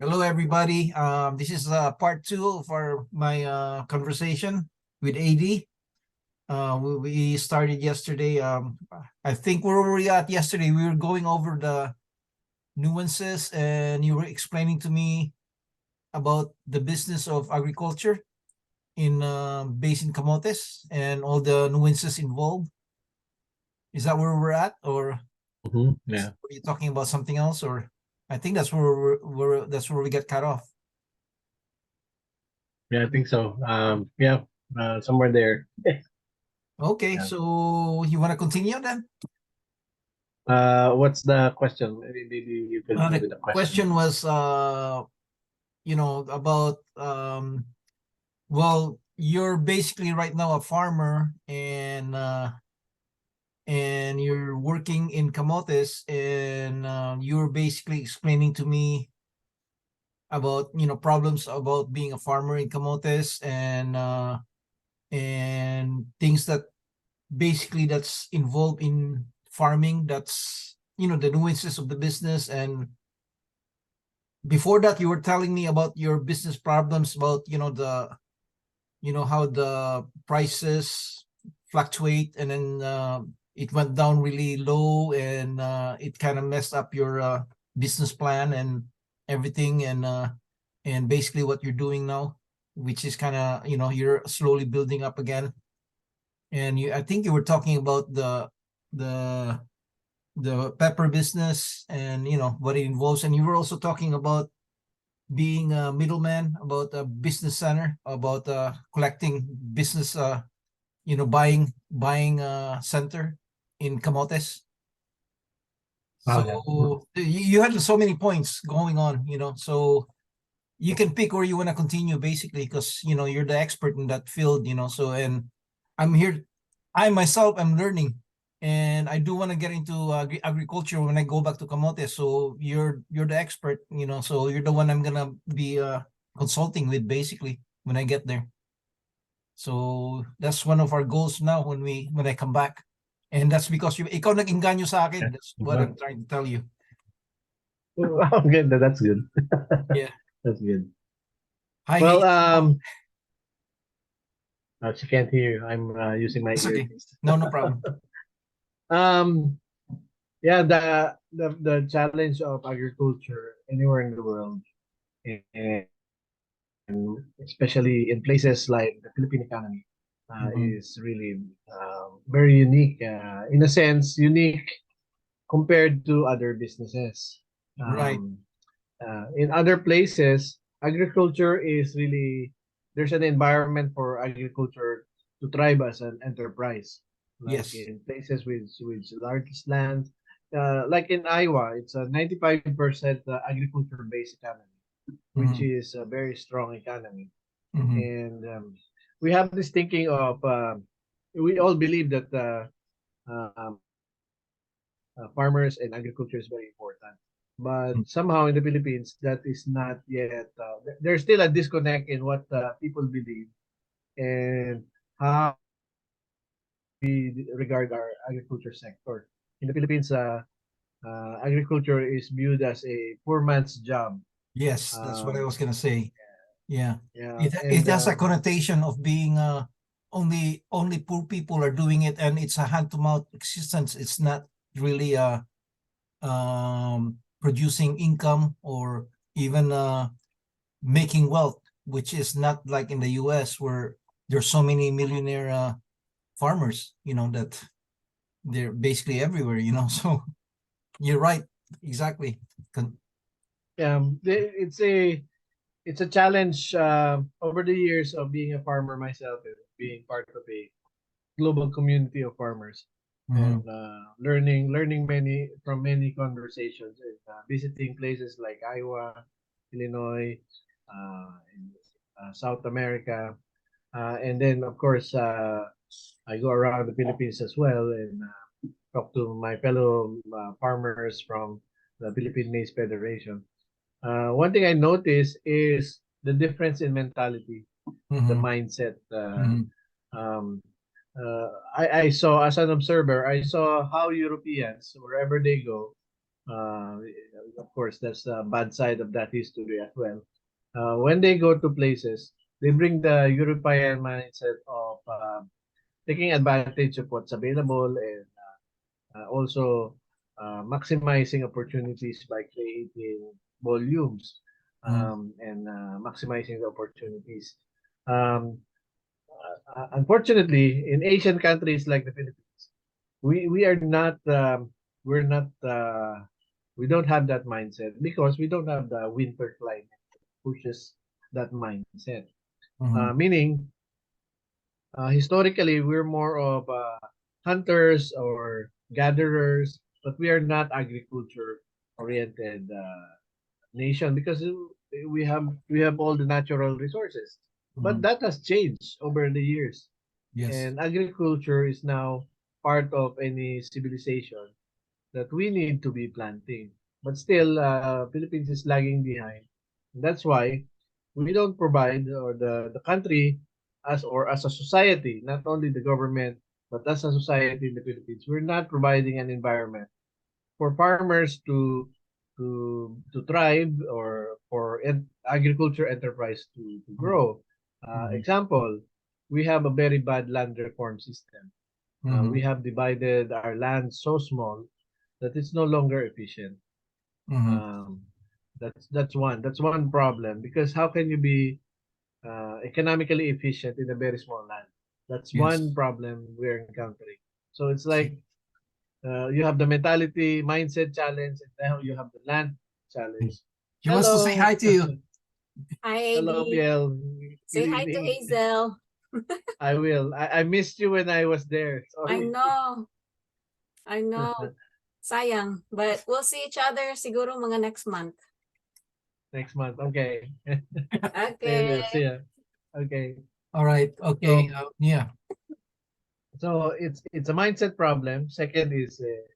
Hello, everybody. This is part two of my conversation with AD. We started yesterday. I think where were we at yesterday? We were going over the nuances, and you were explaining to me about the business of agriculture in based in Camotes and all the nuances involved. Is that where we're at, or Yeah, are you talking about something else? Or I think that's that's where we get cut off. yeah, I think so. Yeah, somewhere there. Okay, Yeah. so you want to continue then? What's the question? Maybe you fill me The with the question. question was, about, well, you're basically right now a farmer, and you're working in Camotes, and you're basically explaining to me about, problems about being a farmer in Camotes, and things that basically that's involved in farming. That's, the nuances of the business. And before that, you were telling me about your business problems, about how the prices fluctuate, and then it went down really low, and it kind of messed up your business plan and everything. And basically what you're doing now, which is kind of, you're slowly building up again. And I think you were talking about the the pepper business, and what it involves. And you were also talking about being a middleman, about a business center, about collecting business, buying center in Camotes. Oh, yeah. So you had so many points going on, so you can pick where you want to continue, basically, because you're the expert in that field. So, and I'm here, I myself am learning, and I do want to get into agriculture when I go back to Camotes. So you're the expert, so you're the one I'm gonna be consulting with, basically, when I get there. So that's one of our goals now when I come back. And that's because ikaw nag-engganyo sa Yeah. akin. That's what I'm trying to tell you. Oh, good. That's good. Yeah. That's good. Hi, Well, oh, she can't hear you. I'm using my it's okay. earpiece. No problem. Um, yeah, the challenge of agriculture anywhere in the world, and especially in places like the Philippine economy, Mhm. is really very unique. In a sense, unique compared to other businesses. Right. Um, in other places, agriculture is really there's an environment for agriculture to thrive as an enterprise. Like Yes. in places with large land, like in Iowa, it's a 95% agriculture-based economy, which Mhm. is a very strong economy. Mhm. And we have this thinking of we all believe that farmers and agriculture is very important. But Mhm. somehow in the Philippines, that is not yet. There's still a disconnect in what people believe and how we regard our agriculture sector. In the Philippines, agriculture is viewed as a poor man's job. Yes, that's what I Um, was gonna say. Yeah. yeah, It and has a connotation of being only poor people are doing it, and it's a hand to mouth existence. It's not really producing income, or even making wealth, which is not like in the US, where there's so many millionaire farmers, that they're basically everywhere, so you're right, exactly. it's a challenge over the years of being a farmer myself and being part of a global community of farmers and Mhm. learning many conversations and visiting places like Iowa, Illinois, in South America, and then of course I go around the Philippines as well and talk to my fellow farmers from the Philippine Maize Federation. One thing I noticed is the difference in mentality, the Mhm. mindset. Mhm. Um, I saw, as an observer, I saw how Europeans, wherever they go, Uh, of course, that's the bad side of that history as well. When they go to places, they bring the European mindset of taking advantage of what's available and also maximizing opportunities by creating volumes Mm, and maximizing the opportunities. Um, Unfortunately, in Asian countries like the Philippines, we are not we're not we don't have that mindset because we don't have the winter climate that pushes that mindset. mhm, Meaning, historically, we're more of hunters or gatherers, but we are not agriculture oriented nation because we have all the natural resources. But mhm. that has changed over the years, Yes. and agriculture is now part of any civilization that we need to be planting. But still, Philippines is lagging behind. That's why we don't provide, or the country as a society, not only the government, but as a society in the Philippines, we're not providing an environment for farmers to thrive or for agriculture enterprise to Mhm, grow. mhm, Example, we have a very bad land reform system. We mhm, have divided our land so small that it's no longer efficient. mhm. Um, that's one problem because how can you be economically efficient in a very small land? That's one Yes. problem we're encountering. So it's like you have the mentality, mindset challenge, and now you have the land challenge. She wants to say hi Hello, to you. Hi, hello, AD. PL. Good Say hi to evening. Hazel. I will. I missed you when I was there. I Sorry. know. I know. Sayang. But we'll see each other siguro mga next month. Next month. Okay. Okay. See ya. Okay. All right. Okay. So Yeah. so it's a mindset problem. Second is the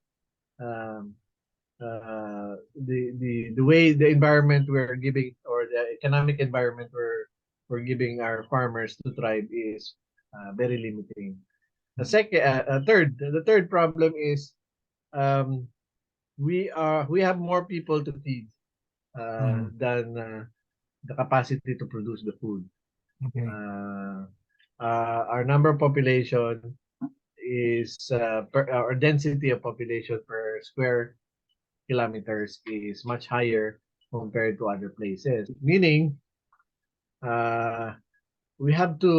way the environment we're giving or the economic environment we're giving our farmers to thrive is very limiting. The third problem is um, we have more people to feed Mhm. than the capacity to produce the food. Okay. Uh, our number of population is our density of population per square kilometers is much higher compared to other places. Meaning, uh, we have to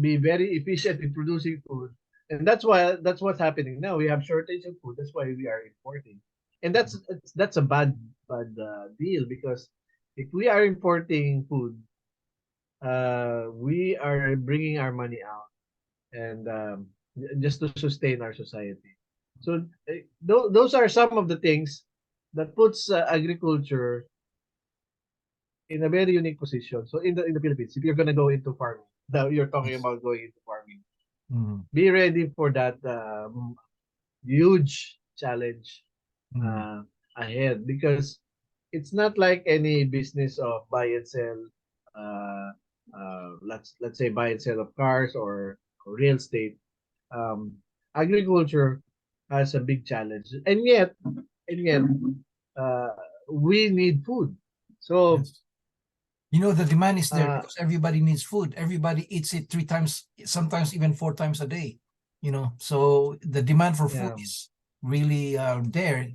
be very efficient in producing food, and that's what's happening now. We have shortage of food. That's why we are importing, and that's a bad deal because if we are importing food, we are bringing our money out and just to sustain our society. So those are some of the things that puts agriculture in a very unique position. So in the Philippines, if you're gonna go into farming, now you're talking Yes. about going into farming, Mhm, be ready for that huge challenge mhm. uh, ahead because it's not like any business of buy and sell. Uh, let's say buy and sell of cars or real estate. Um, Agriculture has a big challenge, and yet, uh, we need food. So Yes. You know, the demand is there uh, because everybody needs food. Everybody eats it 3 times, sometimes even 4 times a day. So the demand for food yeah, is really there.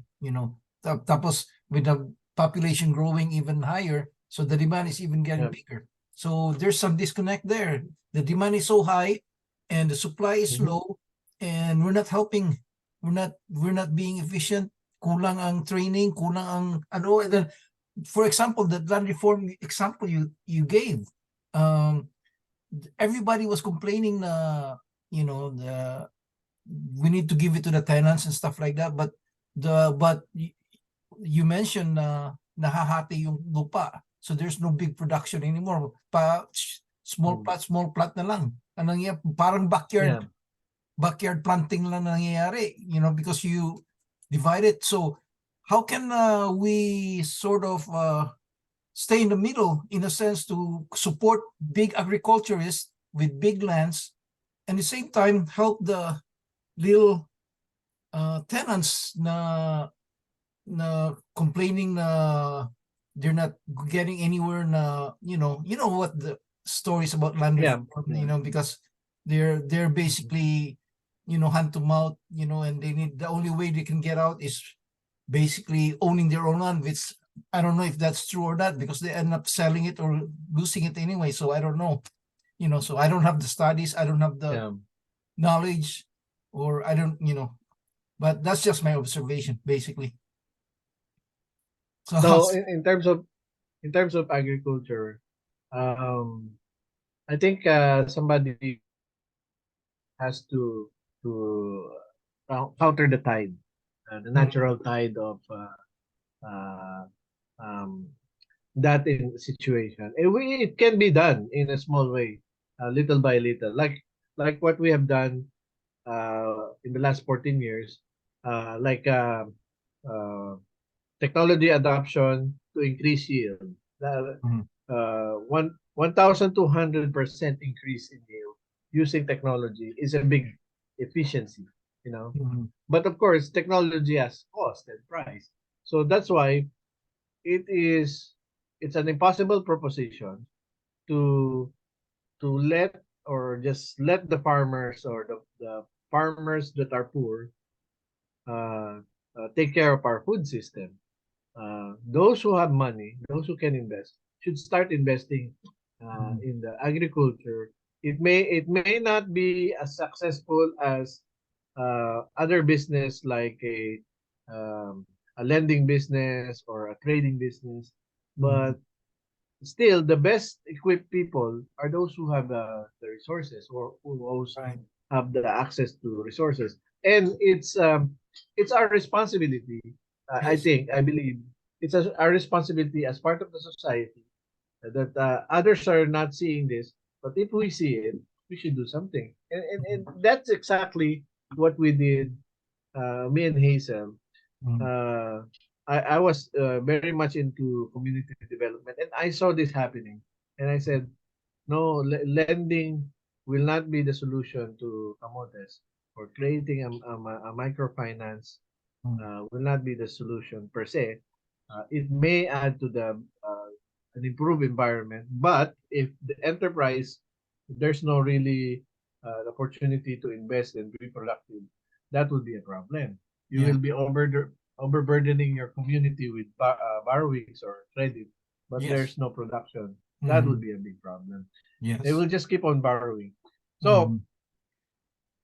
Tapos with the population growing even higher, so the demand is even getting yeah, bigger. So there's some disconnect there. The demand is so high, and the supply is mhm, low, and we're not helping. We're not being efficient. Kulang ang training, kulang ang ano. And then, for example, the land reform example you gave, um, everybody was complaining the we need to give it to the tenants and stuff like that. But you mentioned nahahati yung lupa, so there's no big production anymore. Small mm, plot, small plot na lang. Anong parang backyard yeah, backyard planting lang nangyayari, because you divide it. So how can we sort of stay in the middle in a sense to support big agriculturists with big lands and at the same time help the little tenants na na complaining na they're not getting anywhere na, you know what the stories about land Yeah, reform, yeah. because they're basically, hand to mouth, and they need, the only way they can get out is basically owning their own land, which I don't know if that's true or not, because they end up selling it or losing it anyway. So I don't know, so I don't have the studies, I don't have the Yeah. knowledge, or I don't, but that's just my observation, basically. So So in terms of agriculture, um, I think somebody has to counter the tide, the Mhm, natural tide of uh, um, that in situation. It can be done in a small way, little by little, like what we have done in the last 14 years, like uh, technology adoption to increase yield. mhm, One 1,200% increase in yield using technology is a big efficiency, you know. mhm, But of course, technology has cost and price. So that's why it is it's an impossible proposition to let or just let the farmers or the farmers that are poor uh, take care of our food system. Those who have money, those who can invest, should start investing mhm. in the agriculture. It may not be as successful as other business like a lending business or a trading business, Mhm. but still the best equipped people are those who have the resources or who always Right. have the access to resources, and it's our responsibility. I Yes. think, I believe it's our responsibility as part of the society that others are not seeing this, but if we see it, we should do something, and Mhm, that's exactly what we did. Me and Hazel, mhm. uh, I was very much into community development, and I saw this happening, and I said, no, lending will not be the solution to camotes, or creating a microfinance Mhm. will not be the solution per se. It may add to an improved environment, but if the enterprise, there's no really opportunity to invest and be productive, that would be a problem. You Yeah. will be overburdening your community with borrowings or credit, but Yes. there's no production. That would Mhm. be a big problem. They Yes. will just keep on borrowing. So Mhm.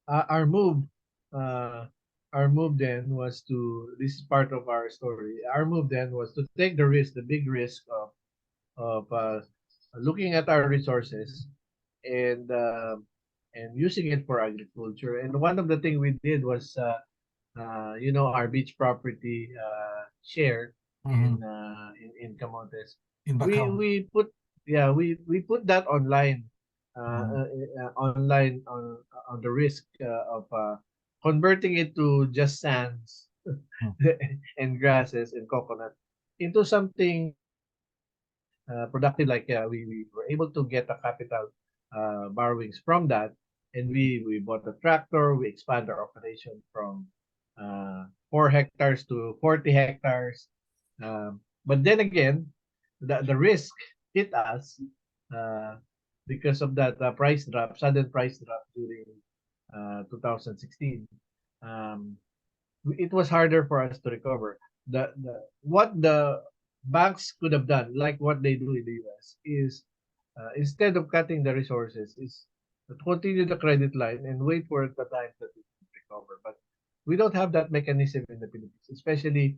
uh, our move uh, our move then was to, this is part of our story, our move then was to take the big risk of looking at our resources and using it for agriculture. And one of the things we did was our beach property share Mhm. in Camotes. In We Bacau. we put yeah we put that online, Mhm. online on the risk of converting it to just sands Mhm. and grasses and coconut into something productive. Like we were able to get a capital borrowings from that, and we bought a tractor. We expand our operation from 4 hectares to 40 hectares. But then again, the risk hit us uh, because of that sudden price drop during 2016. Um, it was harder for us to recover. What the banks could have done, like what they do in the US, is instead of cutting the resources, is to continue the credit line and wait for the time that it will recover. But we don't have that mechanism in the Philippines, especially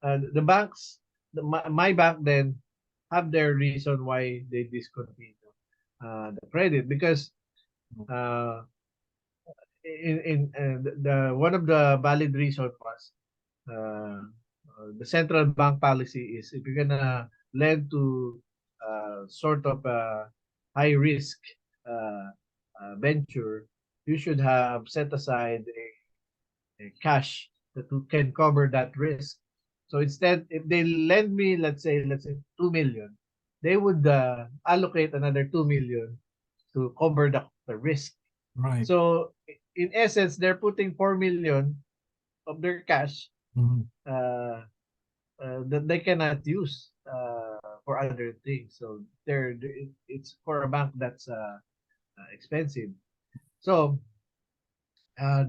the banks. My bank then have their reason why they discontinue the credit, because uh, in the one of the valid reason was the central bank policy is, if you're gonna lend to sort of a high risk uh, venture, you should have set aside a cash that can cover that risk. So instead, if they lend me, let's say 2 million, they would allocate another 2 million to cover the risk. Right. So in essence, they're putting 4 million of their cash Mhm. uh, that they cannot use for other things. So it's for a bank that's expensive. So uh,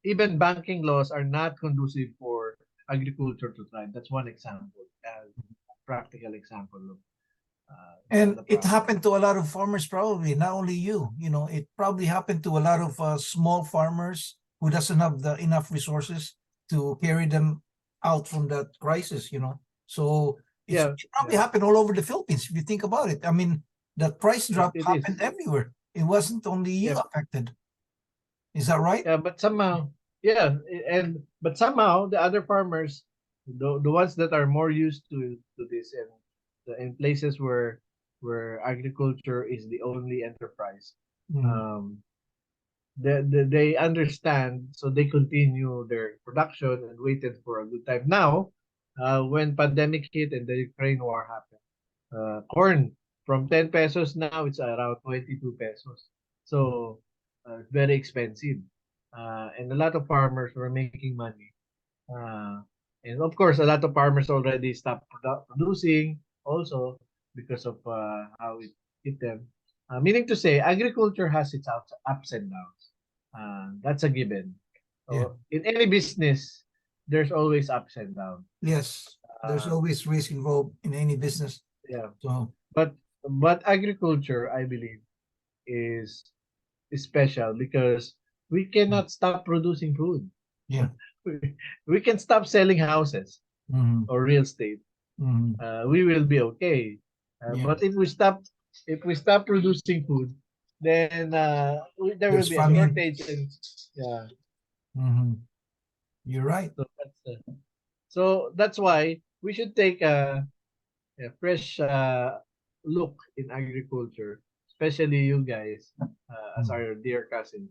even banking laws are not conducive for agriculture to thrive. That's one example, practical example of And the it problem. happened to a lot of farmers, probably, not only you. You know, it probably happened to a lot of small farmers who doesn't have the enough resources to carry them out from that crisis, you know. So Yeah, it probably yeah, happened all over the Philippines if you think about it. I mean, that price drop it happened is. everywhere. It wasn't only you Yeah, affected. Is that right? yeah, but somehow, yeah, and but somehow the other farmers, the ones that are more used to this, and in places where agriculture is the only enterprise, Mm, um, they understand, so they continue their production and waited for a good time. Now, when pandemic hit and the Ukraine war happened, corn from 10 pesos now it's around 22 pesos. So very expensive. And a lot of farmers were making money. Uh, and of course, a lot of farmers already stopped producing also because of how it hit them. Meaning to say, agriculture has its ups and downs. That's a given. yeah. So in any business, there's always ups and downs. Yes. There's Um, always risk involved in any business. yeah, So, but agriculture, I believe, is special because we mm, cannot stop producing food. yeah. We can stop selling houses Hmm. or real estate. Hmm. We will be okay. Yeah. But if we stop producing food, then there will There's be a famine. shortage, and yeah. Hmm. You're right. So that's why we should take a fresh look in agriculture, especially you guys as Mm, our dear cousins.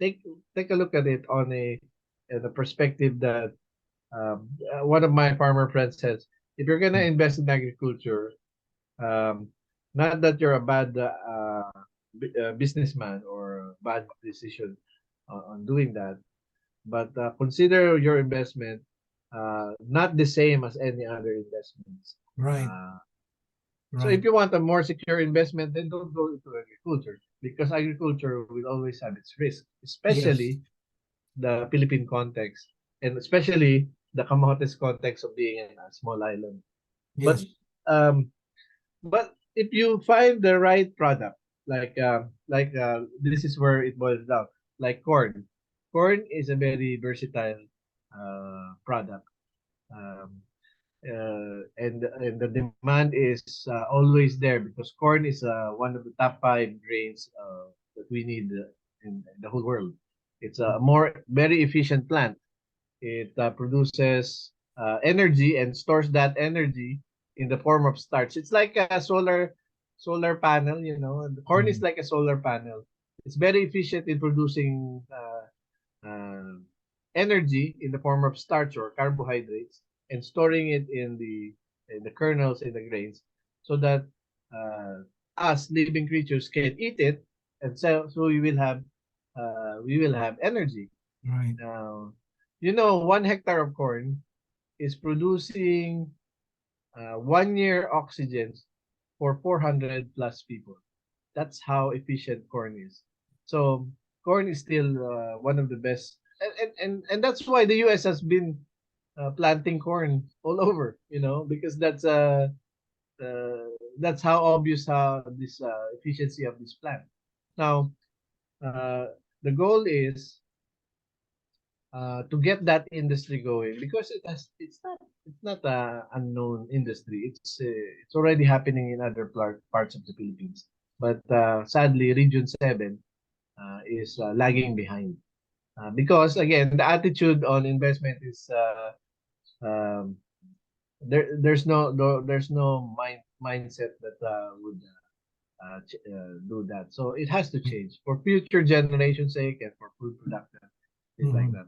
Take a look at it on the perspective that one of my farmer friends says, if you're gonna mm, invest in agriculture, um, not that you're a bad businessman or a bad decision on doing that, but consider your investment not the same as any other investments. right. Uh, so Right. if you want a more secure investment, then don't go into agriculture because agriculture will always have its risk, Yes. especially the Philippine context and especially the Camotes context of being in a small island. But Yes. um, but if you find the right product, this is where it boils down, like corn. Corn is a very versatile product. Um, and the demand is always there because corn is one of the top five grains that we need in the whole world. It's a more very efficient plant. It produces energy and stores that energy in the form of starch. It's like a solar panel, you know. And the corn is Mm, like a solar panel. It's very efficient in producing uh, energy in the form of starch or carbohydrates and storing it in the kernels in the grains so that uh, us living creatures can eat it, and so we will have energy. right. Now, you know, 1 hectare of corn is producing 1 year oxygen for 400 plus people. That's how efficient corn is. So corn is still one of the best, and that's why the U.S. has been planting corn all over, you know, because that's how obvious how this efficiency of this plant. Now, uh, the goal is to get that industry going because it's not a unknown industry. It's already happening in other parts of the Philippines. But sadly, Region 7 is lagging behind because again the attitude on investment is um, there's no mindset that would do that. So it has to change for future generations' sake and for food production, things like Mhm, that.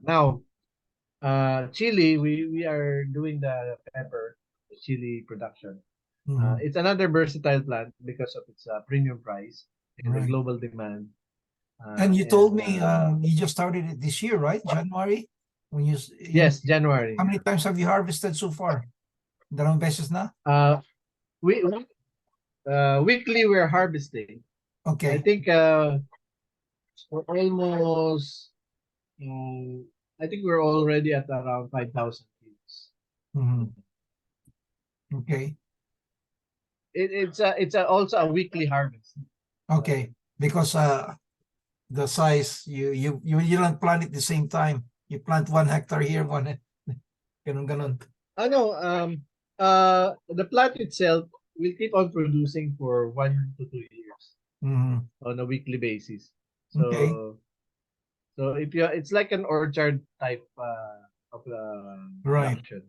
Now, chili, we are doing the pepper, the chili production. mhm. It's another versatile plant because of its premium price and the Right. global demand. And you told And me you just started it this year, right? January? When you Yes, January. how many times have you harvested so far? Dalawang beses na? We weekly we're harvesting. I Okay. think we're almost I think we're already at around 5,000 kilos. Mhm. Okay. It's also a weekly harvest. Okay. Because the size you don't plant it the same time. You plant 1 hectare here, ganun. Ano, the plant itself will keep on producing for 1 to 2 years Mhm. on a weekly basis. Okay. So if you, it's like an orchard type of Right. production.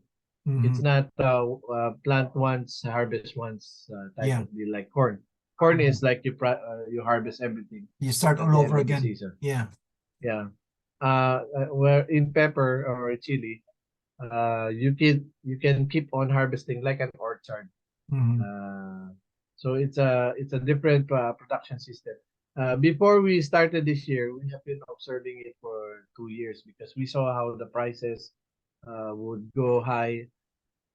It's Mhm. not plant once, harvest once type Yeah. of deal like corn. Corn Mhm. is like you harvest everything You start at all the over end of the again. season. Yeah. Yeah. Where in pepper or chili, you can keep on harvesting like an orchard. Mhm. So it's a different production system. Before we started this year, we have been observing it for 2 years because we saw how the prices would go high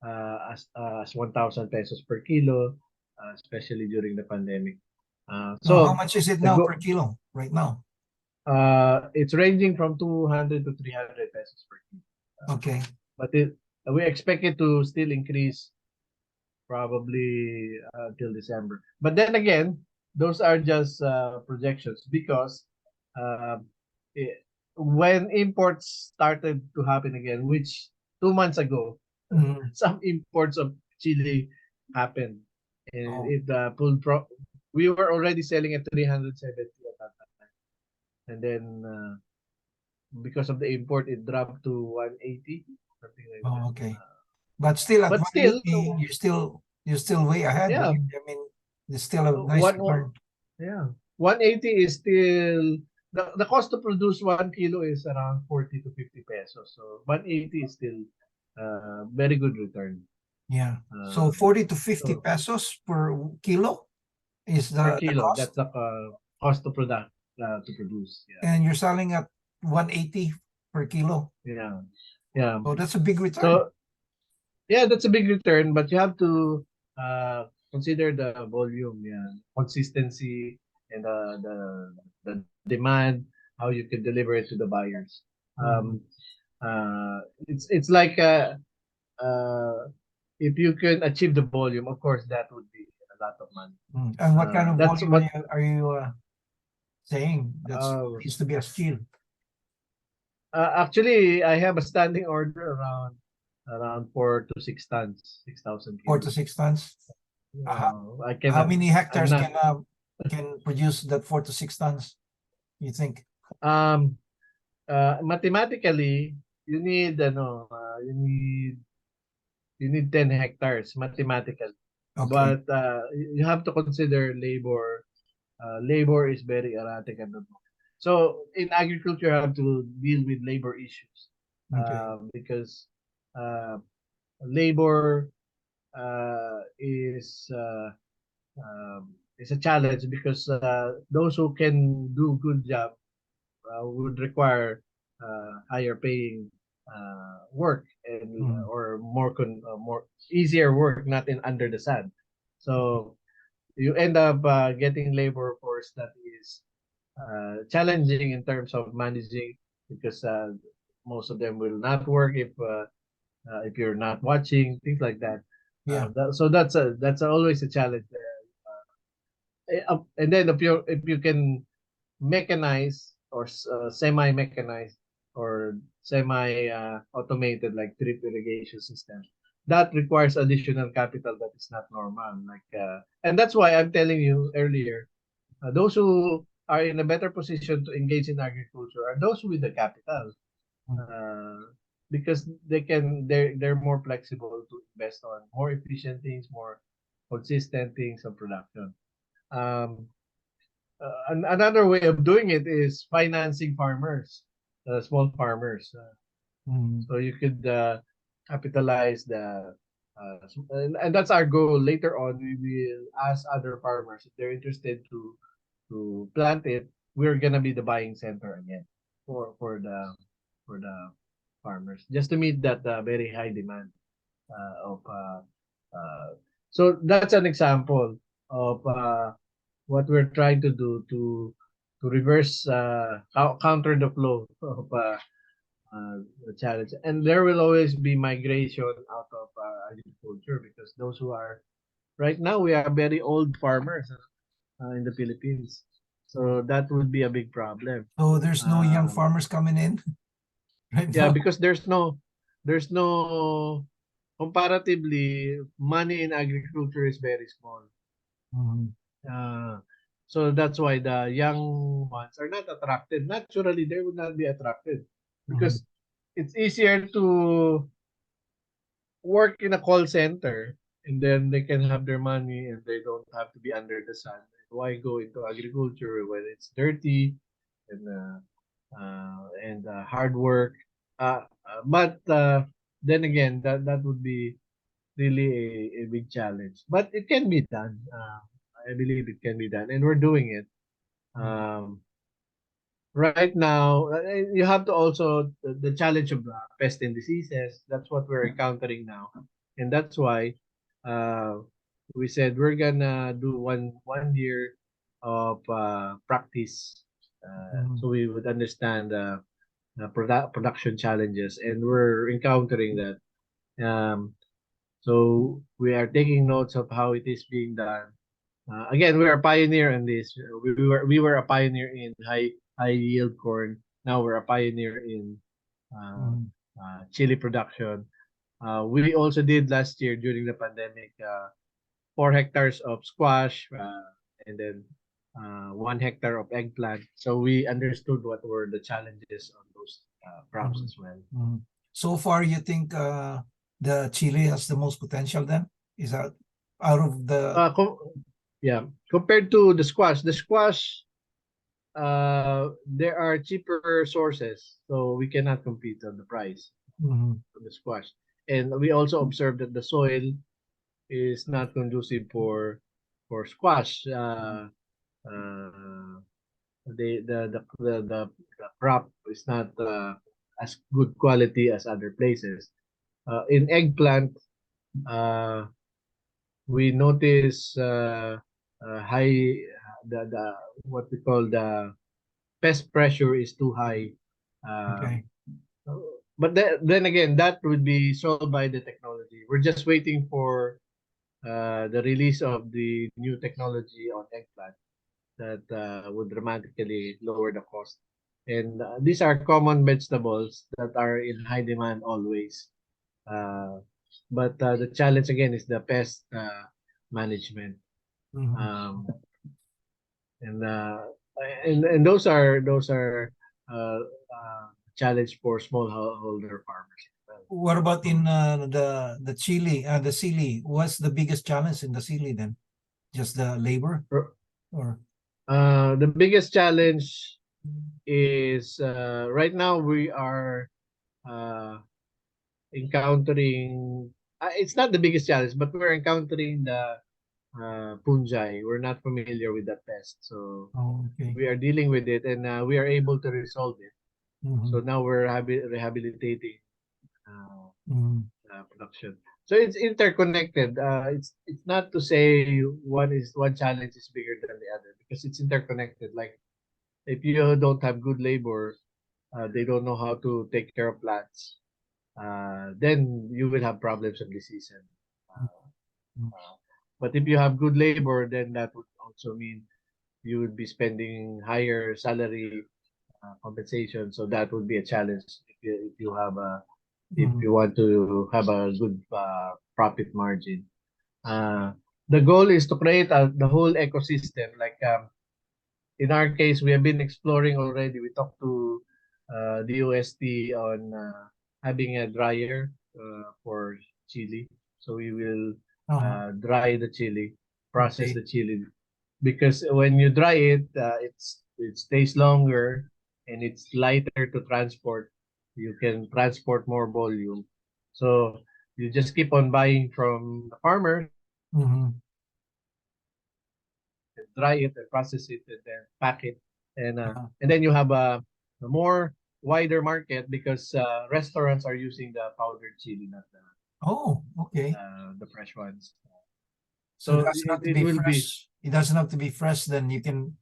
as 1,000 pesos per kilo, especially during the pandemic. Now, how So much is it the now go per kilo right now? it's ranging from 200 to 300 pesos per kilo. Okay. But we expect it to still increase probably till December. But then again, those are just projections because uh, i- when imports started to happen again, which 2 months ago, Mhm. some imports of chili happened, and Oh. it pulled pro. We were already selling at 370 at that time, and then because of the import, it dropped to 180, something like that. Oh, okay. But still at But still, 180, you're still way ahead, yeah, right? I mean, it's still a nice one return. yeah, 180 is still the cost to produce 1 kilo is around 40 to 50 pesos. So 180 is still very good return. Yeah. So Um, 40 to 50 so pesos per kilo is per the kilo, cost, that's the cost to produce. Yeah, and you're selling at 180 per kilo. yeah, yeah. So that's a big return. So yeah, that's a big return, but you have to consider the volume, yeah, consistency, and the demand, how you can deliver it to the buyers. Um, Mhm. it's like if you can achieve the volume, of course, that would be a lot of money. And what kind of That's volume are what you saying that's uh, used to be a skill? actually I have a standing order around 4 to 6 tons, 6,000 4 to kilos. 6 tons. How, I how cannot. many I'm hectares not. can produce that 4 to 6 tons? You think? Um, mathematically, you need you need 10 hectares mathematically, Okay. but you have to consider labor. Labor is very erratic at the moment. So in agriculture, you have to deal with labor issues Okay. because uh, labor is a challenge because those who can do good job would require higher paying work and Mhm. or more easier work, not in under the sun. So you end up getting labor force that is challenging in terms of managing because most of them will not work if you're not watching things like that. Yeah. So that's always a challenge there. And then if you can mechanize or semi-mechanized or semi automated like drip irrigation system, that requires additional capital that is not normal, like and that's why I'm telling you earlier, those who are in a better position to engage in agriculture are those with the capital, Mm. uh, because they're more flexible to invest on more efficient things, more consistent things of production. um, Another way of doing it is financing farmers, small farmers. Mhm. So you could capitalize and that's our goal. Later on, we will ask other farmers if they're interested to plant it. We're gonna be the buying center again for the for the farmers, just to meet that very high demand of. So that's an example of what we're trying to do to reverse counter the flow of the challenge. And there will always be migration out of agriculture, because those who are right now, we are very old farmers in the Philippines. So that would be a big problem. So there's no young Um, farmers coming in right Yeah, now. because there's no comparatively, money in agriculture is very small. Mhm. Uh, so that's why the young ones are not attracted. Naturally, they would not be attracted Mhm. because it's easier to work in a call center, and then they can have their money and they don't have to be under the sun. Why go into agriculture when it's dirty and hard work? But then again, that would be really a big challenge. But it can be done. I believe it can be done, and we're doing it. Mhm. Um, right now, you have to also the challenge of pest and diseases. That's what we're encountering now, and that's why uh, we said we're gonna do one year of practice, Mhm. so we would understand production challenges, and we're encountering that. Um, so we are taking notes of how it is being done. Again, we're a pioneer in this. We were a pioneer in high yield corn. Now we're a pioneer in uh, Mhm. chili production. We also did last year during the pandemic 4 hectares of squash, and then 1 hectare of eggplant. So we understood what were the challenges on those crops Mhm. as well. Mhm. So far, you think the chili has the most potential then? Is that out of the Uh, com- yeah, compared to the squash there are cheaper sources, so we cannot compete on the price Mhm. of the squash. And we also observed that the soil is not conducive for squash. Uh, the crop is not as good quality as other places. In eggplant, uh, we notice high the what we call the pest pressure is too high. Um, okay? but then again, that would be solved by the technology. We're just waiting for the release of the new technology on eggplant that would dramatically lower the cost. And these are common vegetables that are in high demand always. Uh, but the challenge again is the pest management. Mhm. Um, and uh, and those are uh, challenge for smallholder farmers as well. What about in the chili, the sili? What's the biggest challenge in the sili then? Just the labor or? The biggest challenge is right now we are uh, encountering. It's not the biggest challenge, but we're encountering the fungi. We're not familiar with that pest, so Oh, okay. we are dealing with it, and we are able to resolve it. So Mhm. now we're rehabilitating uh, Mhm. production. So it's interconnected. It's not to say one challenge is bigger than the other, because it's interconnected. Like if you don't have good labor, they don't know how to take care of plants. Then you will have problems of disease. Mhm. But if you have good labor, then that would also mean you would be spending higher salary compensation. So that would be a challenge if Mhm. you want to have a good profit margin. Uh, the goal is to create the whole ecosystem. Like in our case, we have been exploring already. We talked to the UST on having a dryer for chili. So we will Uh-huh. dry the chili, process Okay. the chili, because when you dry it, it stays longer and it's lighter to transport. You can transport more volume. So you just keep on buying from the farmers, Mhm. dry it and process it and then pack it, Uh-huh. and then you have more wider market because restaurants are using the powdered chili, not Oh, okay. the fresh ones. So it So doesn't have to it be will be, fresh. It doesn't have to be fresh. Then you can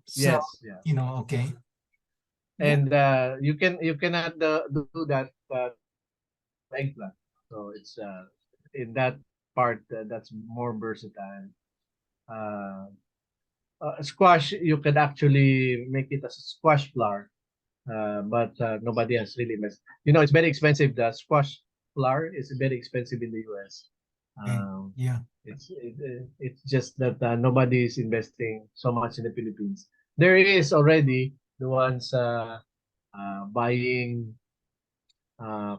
sell. yes, yeah. You know, okay. Yeah. And you cannot do that to eggplant. So it's in that part that's more versatile. Uh, Squash, you could actually make it as a squash flour, but nobody has really messed. You know, it's very expensive. The squash flour is very expensive in the US. Okay. Um, Yeah. it's just that nobody is investing so much in the Philippines. There is already the ones buying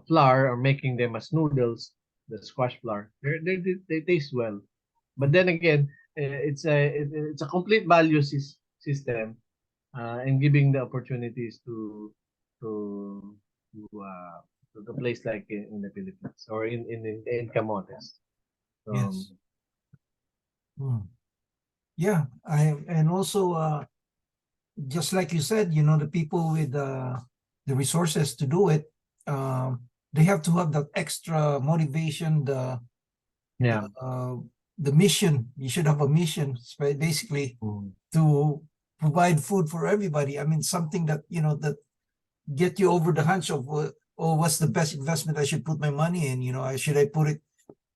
flour or making them as noodles, the squash flour. They taste well, but then again, it's a complete value system, and giving the opportunities to to uh, to the place like in the Philippines or in Camotes. Um, Yes. Hmm. Yeah. And also just like you said, you know, the people with the resources to do it, they have to have that extra motivation, the yeah. the mission. You should have a mission, basically, Mm. to provide food for everybody. I mean, something that you know that get you over the hunch of oh, what's the best investment I should put my money in? You know, should I put it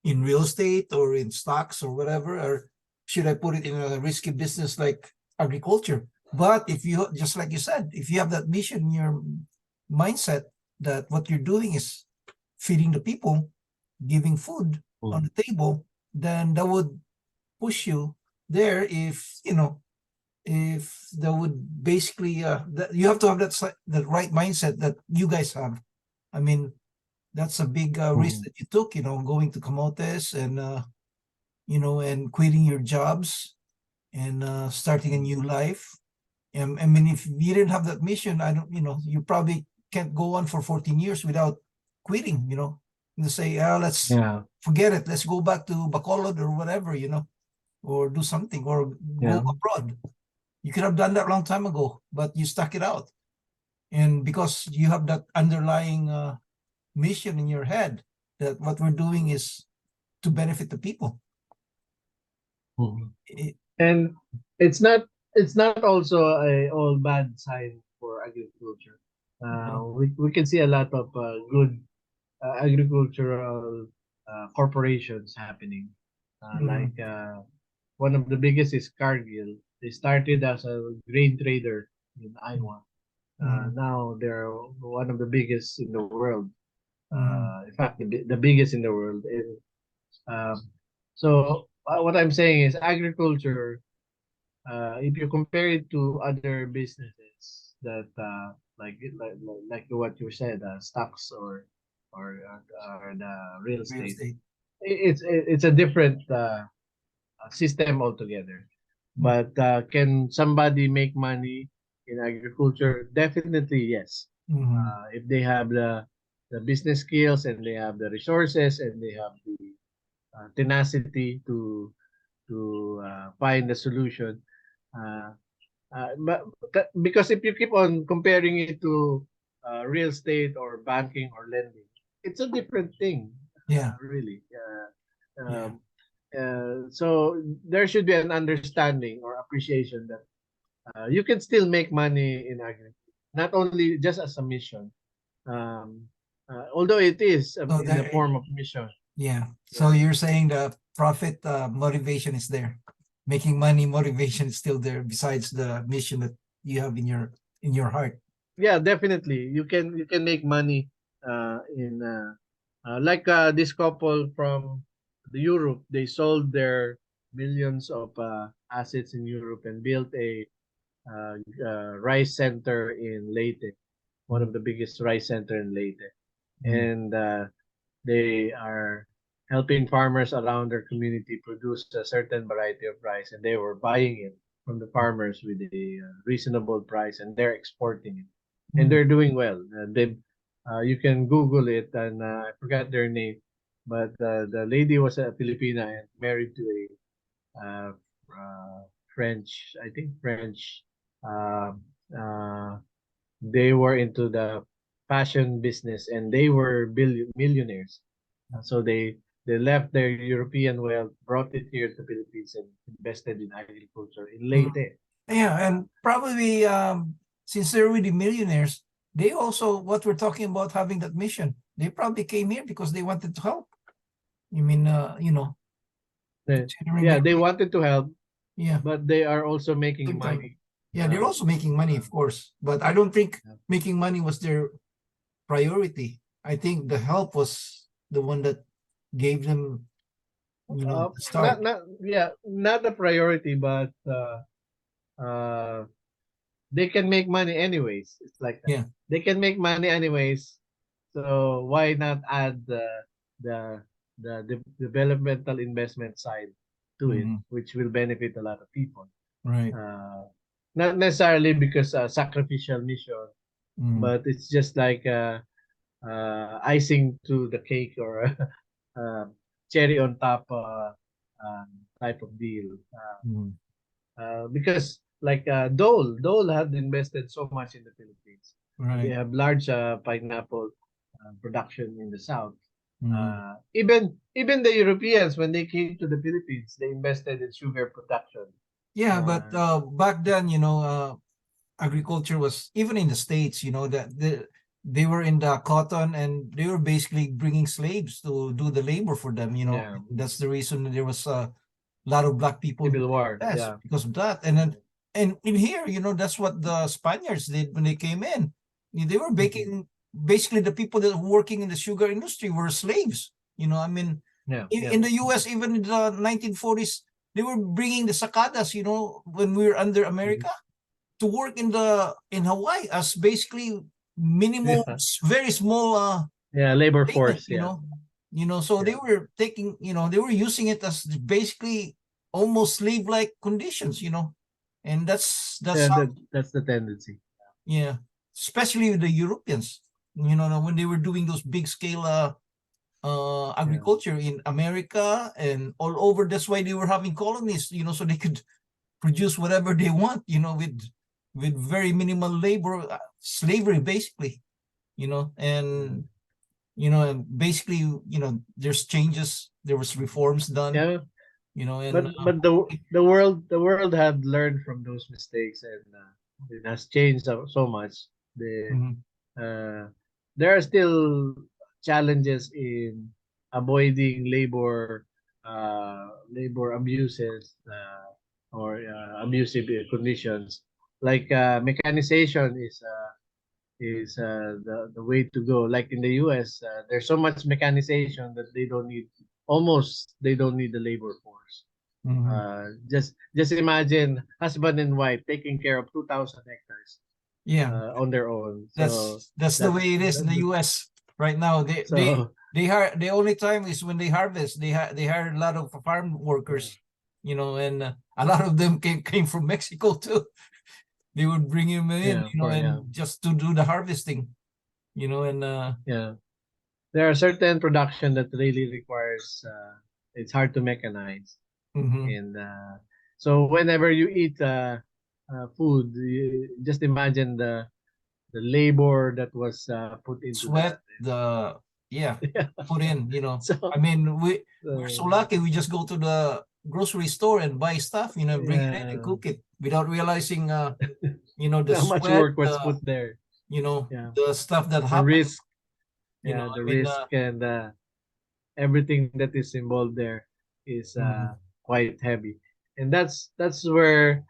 in real estate or in stocks or whatever, or should I put it in a risky business like agriculture? But if you, just like you said, if you have that mission in your mindset that what you're doing is feeding the people, giving food on Mm. the table, then that would push you there. If you know, if that would basically, that you have to have that right mindset that you guys have. I mean, that's a big risk Mm. that you took. You know, going to Camotes and you know, and quitting your jobs and starting a new life. And I mean, if you didn't have that mission, I don't, you know, you probably can't go on for 14 years without quitting, you know, and say, ah, let's Yeah. forget it. Let's go back to Bacolod or whatever, you know, or do something or go Yeah. abroad. You could have done that a long time ago, but you stuck it out. And because you have that underlying mission in your head that what we're doing is to benefit the people. Mm. It, And it's not it's not also a all bad sign for agriculture. We can see a lot of good agricultural corporations happening. mm, Like one of the biggest is Cargill. They started as a grain trader in Iowa. mm, Now they're one of the biggest in the world. mm, In fact, the biggest in the world. And, so what I'm saying is agriculture, if you compare it to other businesses that like what you said, stocks or the real real estate, estate. it's a different system altogether. Mm, But can somebody make money in agriculture? Definitely yes. mm, If they have the business skills and they have the resources and they have the tenacity to find a solution. Uh, but because if you keep on comparing it to real estate or banking or lending, it's a different thing, yeah, really. yeah. So there should be an understanding or appreciation that you can still make money in agriculture, not only just as a mission, although it is So in the there, form of mission. yeah. So Yeah. you're saying the profit motivation is there, making money motivation is still there. Besides the mission that you have in your heart. Yeah, definitely. You can make money in like this couple from the Europe. They sold their millions of assets in Europe and built a rice center in Leyte, one Mm, of the biggest rice center in Leyte, mm, and they are helping farmers around their community produce a certain variety of rice, and they were buying it from the farmers with a reasonable price, and they're exporting it, and mm, they're doing well. You can Google it, and I forgot their name, but the lady was a Filipina and married to a French, I think French uh, uh, they were into the fashion business and they were millionaires. So they left their European wealth, brought it here to the Philippines, and invested in agriculture in Leyte. Yeah, and probably since they're really millionaires, they also what we're talking about having that mission. They probably came here because they wanted to help. I mean, considering Yeah, they're they wanted to help, yeah, but they are also making same time. money. Yeah, they're also making money, of course, but I don't think Yeah. making money was their priority. I think the help was the one that gave them, the start. Not the priority, but they can make money anyways. It's like that. Yeah. They can make money anyways. So why not add the developmental investment side to it, Mhm. which will benefit a lot of people. Right. Not necessarily because sacrificial mission, Mhm. but it's just like icing to the cake or cherry on top type of deal. Mhm. Because like Dole had invested so much in the Philippines. They Right. have large pineapple production in the south. Mhm. Even the Europeans, when they came to the Philippines, they invested in sugar production. Yeah, but Uh, back then, agriculture was even in the States, that they were in the cotton and they were basically bringing slaves to do the labor for them. yeah, That's the reason that there was a lot of black people Civil doing War. this Yeah, because of that. And in here, that's what the Spaniards did when they came in. They were baking basically the people that were working in the sugar industry were slaves. I mean, yeah, yeah. in the US, even in the 1940s, they were bringing the sacadas, when we were under America to work in Hawaii as basically minimum, Yeah, very small yeah. Labor payment, force. Yeah, so they yeah. were taking, they were using it as basically almost slave-like conditions, and that's Yeah, how, that's the tendency. yeah, especially with the Europeans, when they were doing those big scale Yeah, agriculture in America and all over. That's why they were having colonies, so they could produce whatever they want, with very minimal labor, slavery basically, and and basically, there's changes, there was reforms done, yeah. and But the world had learned from those mistakes, and it has changed so much. The mhm. uh, there are still challenges in avoiding labor abuses or abusive conditions. Like mechanization is the way to go. Like in the U.S., there's so much mechanization that they don't need the labor force. Mhm. Just imagine husband and wife taking care of 2,000 hectares Yeah, on their own. So that's the way it is in the US right now. so They hire, the only time is when they harvest. They hire a lot of farm yeah, workers, and a lot of them came from Mexico too. They would bring him in, yeah, for yeah, and just to do the harvesting, and yeah. There are certain production that really requires it's hard to mechanize, mhm. and so whenever you eat food, just imagine the labor that was put into Sweat, that. yeah, Yeah. put in, So, I mean, we're so so lucky. We just go to the grocery store and buy stuff, bring it in and yeah, cook it without realizing, the how much sweat, work was put there. Yeah, the stuff that the happened. risk, yeah, I the mean, risk and everything that is involved there is mhm. quite heavy, and that's where